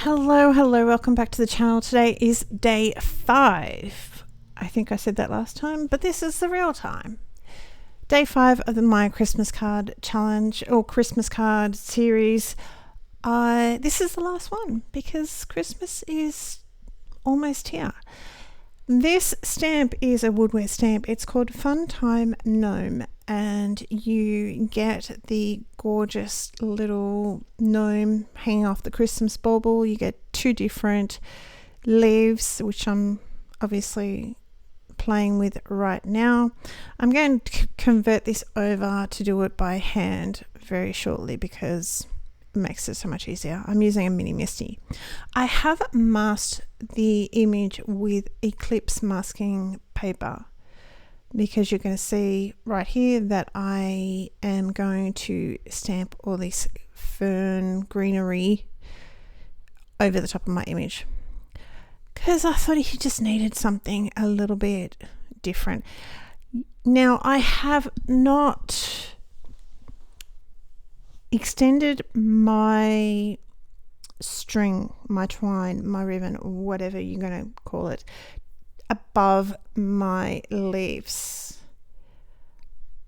Hello, welcome back to the channel. Today is day 5. I think I said that last time, but this is the real time. Day 5 of my Christmas card challenge or Christmas card series. This is the last one because Christmas is almost here. This stamp is a Woodware stamp. It's called Funtime Gnome, and you get the gorgeous little gnome hanging off the Christmas bauble. You get 2 different leaves, which I'm obviously playing with right now. I'm going to convert this over to do it by hand very shortly because it makes it so much easier. I'm using a mini Misty. I have masked the image with Eclipse masking paper because you're going to see right here that I am going to stamp all this fern greenery over the top of my image because I thought he just needed something a little bit different. Now, I have not extended my string, my twine, my ribbon, whatever you're going to call it, above my leaves.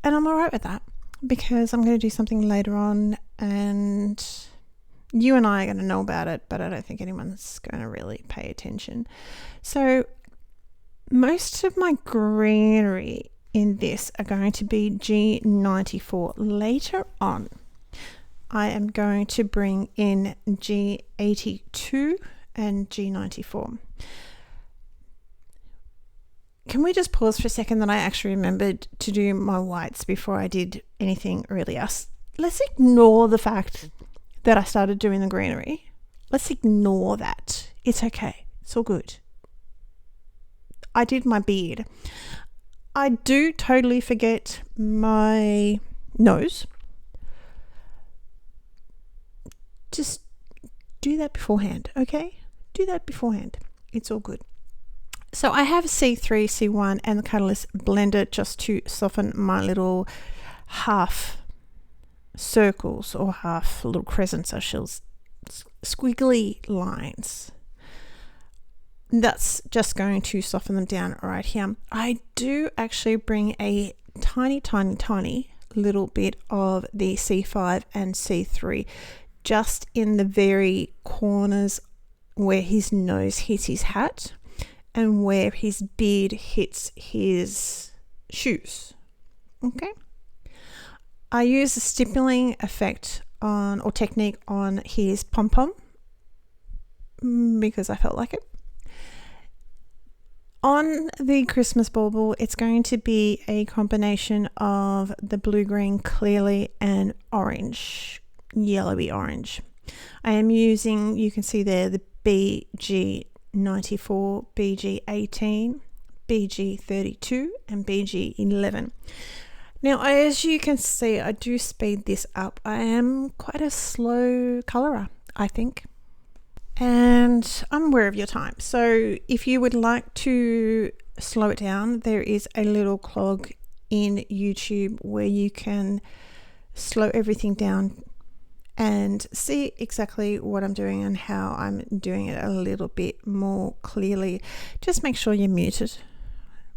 And I'm alright with that because I'm going to do something later on and you and I are going to know about it, but I don't think anyone's going to really pay attention. So most of my greenery in this are going to be G94. Later on, I am going to bring in G82 and G94. Can we just pause for a second that I actually remembered to do my whites before I did anything really else? Let's ignore the fact that I started doing the greenery. Let's ignore that. It's okay. It's all good. I did my beard. I do totally forget my nose. Just do that beforehand, okay? Do that beforehand. It's all good. So I have C3, C1 and the Catalyst blender just to soften my little half circles or half little crescents, or squiggly lines. That's just going to soften them down right here. I do actually bring a tiny little bit of the C5 and C3 just in the very corners where his nose hits his hat and where his beard hits his shoes. Okay. I use a stippling effect on, or technique on, his pom-pom because I felt like it. On the Christmas bauble, it's going to be a combination of the blue-green clearly and orange, yellowy orange. I am using, you can see there, the BG94, BG18, BG32 and BG11. Now, as you can see, I do speed this up. I am quite a slow colorer, I think. And I'm aware of your time. So if you would like to slow it down, there is a little clog in YouTube where you can slow everything down and see exactly what I'm doing and how I'm doing it a little bit more clearly. Just make sure you're muted.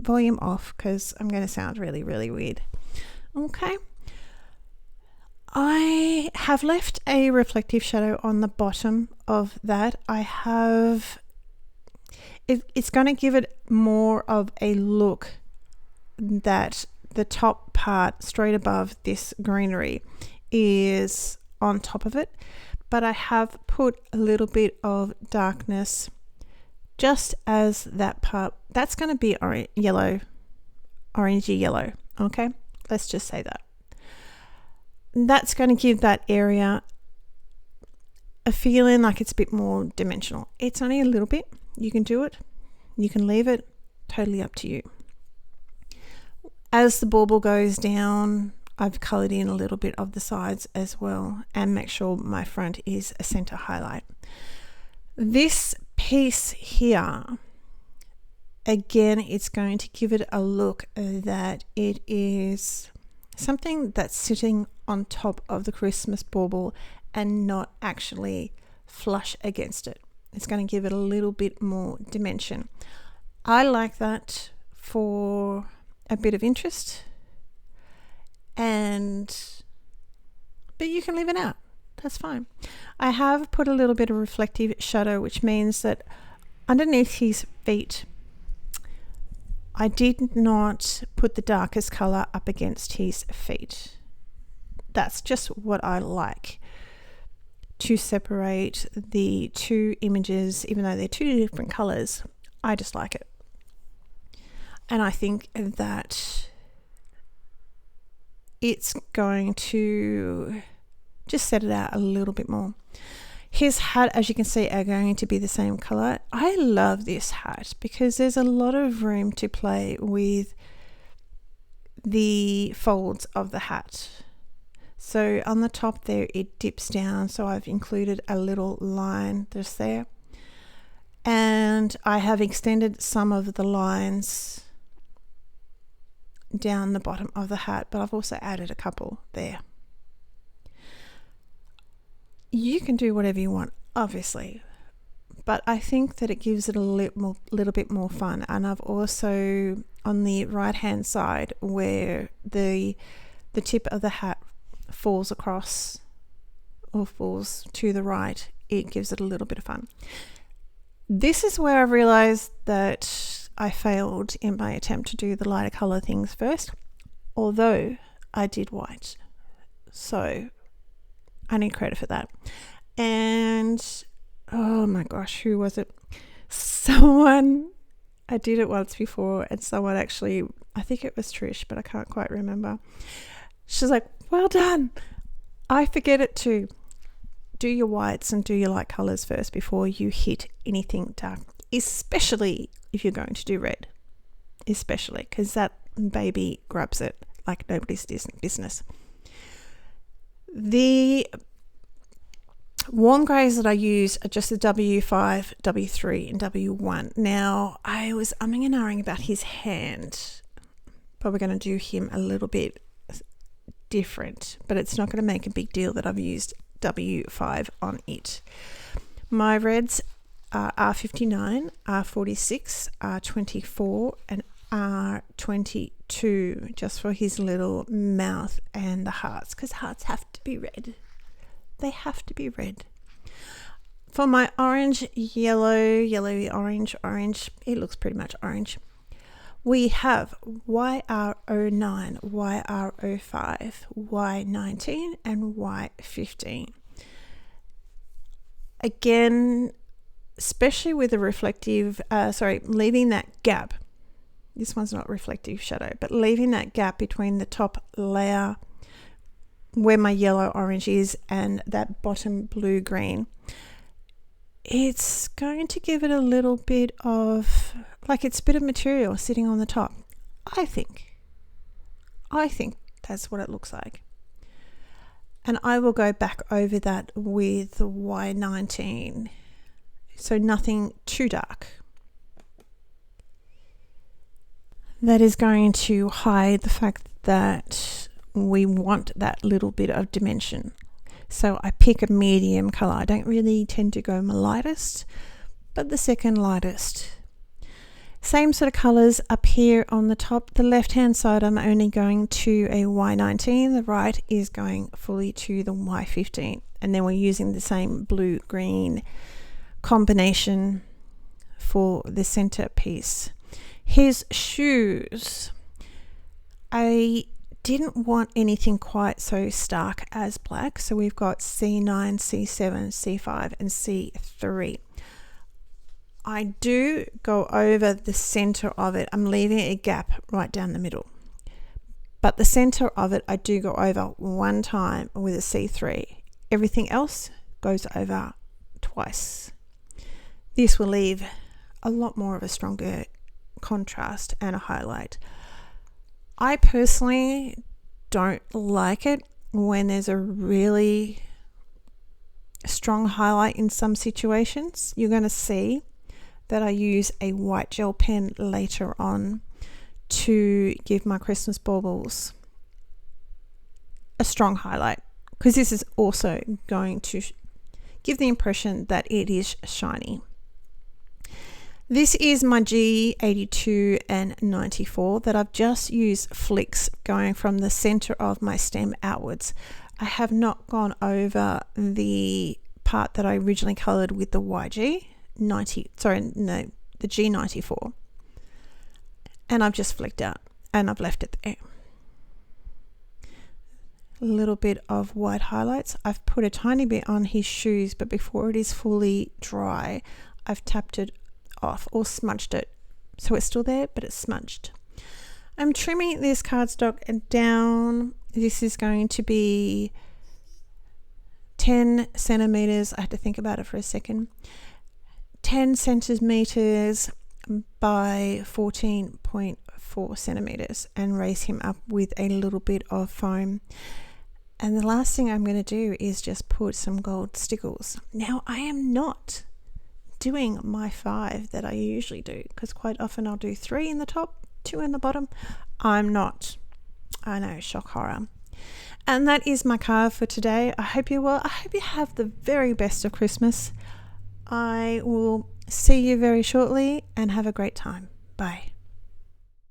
Volume off because I'm going to sound really, really weird. Okay. I have left a reflective shadow on the bottom of that. It's going to give it more of a look that the top part straight above this greenery is on top of it, but I have put a little bit of darkness just as that part. That's going to be orangey yellow. Okay, let's just say that. That's going to give that area a feeling like it's a bit more dimensional. It's only a little bit. You can do it. You can leave it. Totally up to you. As the bauble goes down, I've coloured in a little bit of the sides as well and make sure my front is a centre highlight. This piece here, again, it's going to give it a look that it is something that's sitting on top of the Christmas bauble and not actually flush against it. It's going to give it a little bit more dimension. I like that for a bit of interest, but you can leave it out. That's fine. I have put a little bit of reflective shadow, which means that underneath his feet, I did not put the darkest color up against his feet. That's just what I like, to separate the two images. Even though they're two different colors, I just like it. And I think that it's going to just set it out a little bit more. His hat, as you can see, are going to be the same color. I love this hat because there's a lot of room to play with the folds of the hat. So on the top there, it dips down. So I've included a little line just there. And I have extended some of the lines down the bottom of the hat, but I've also added a couple there. You can do whatever you want, obviously, but I think that it gives it a little bit more fun. And I've also, on the right hand side where the tip of the hat falls across or falls to the right, it gives it a little bit of fun. This is where I realized that I failed in my attempt to do the lighter color things first, although I did white. So I need credit for that. And oh my gosh, who was it? I did it once before, and someone actually, I think it was Trish, but I can't quite remember. She's like, well done. I forget it too. Do your whites and do your light colors first before you hit anything dark, especially if you're going to do red, especially because that baby grabs it like nobody's business. The warm greys that I use are just the W5, W3 and W1. Now, I was umming and ahhing about his hand. Probably going to do him a little bit different, but it's not going to make a big deal that I've used W5 on it. My reds are R59, R46, R24 and R22, just for his little mouth and the hearts, because hearts have to be red. They have to be red. For my orange, yellowy, orange, it looks pretty much orange. We have YR09, YR05, Y19 and Y15. Again, especially with the reflective, leaving that gap. This one's not reflective shadow, but leaving that gap between the top layer where my yellow orange is and that bottom blue green. It's going to give it a little bit of, like it's a bit of material sitting on the top. I think that's what it looks like. And I will go back over that with Y19. So nothing too dark. That is going to hide the fact that we want that little bit of dimension. So I pick a medium color. I don't really tend to go my lightest, but the second lightest. Same sort of colors up here on the top. The left hand side I'm only going to a Y19. The right is going fully to the Y15. And then we're using the same blue green combination for the center piece. His shoes, I didn't want anything quite so stark as black, so we've got C9, C7, C5 and C3. I do go over the center of it. I'm leaving a gap right down the middle, but the center of it I do go over one time with a C3. Everything else goes over twice. This will leave a lot more of a stronger contrast and a highlight. I personally don't like it when there's a really strong highlight in some situations. You're going to see that I use a white gel pen later on to give my Christmas baubles a strong highlight, because this is also going to give the impression that it is shiny. This is my G82 and 94 that I've just used flicks going from the center of my stem outwards. I have not gone over the part that I originally colored with the the G94. And I've just flicked out and I've left it there. A little bit of white highlights. I've put a tiny bit on his shoes, but before it is fully dry, I've tapped it off or smudged it. So it's still there, but it's smudged. I'm trimming this cardstock down. This is going to be 10 centimeters. I had to think about it for a second. 10 centimeters by 14.4 centimeters, and raise him up with a little bit of foam. And the last thing I'm going to do is just put some gold stickles. Now, I am not doing my 5 that I usually do, because quite often I'll do 3 in the top, 2 in the bottom. I'm not. I know, shock horror. And that is my card for today. I hope you're well. I hope you have the very best of Christmas. I will see you very shortly and have a great time. Bye.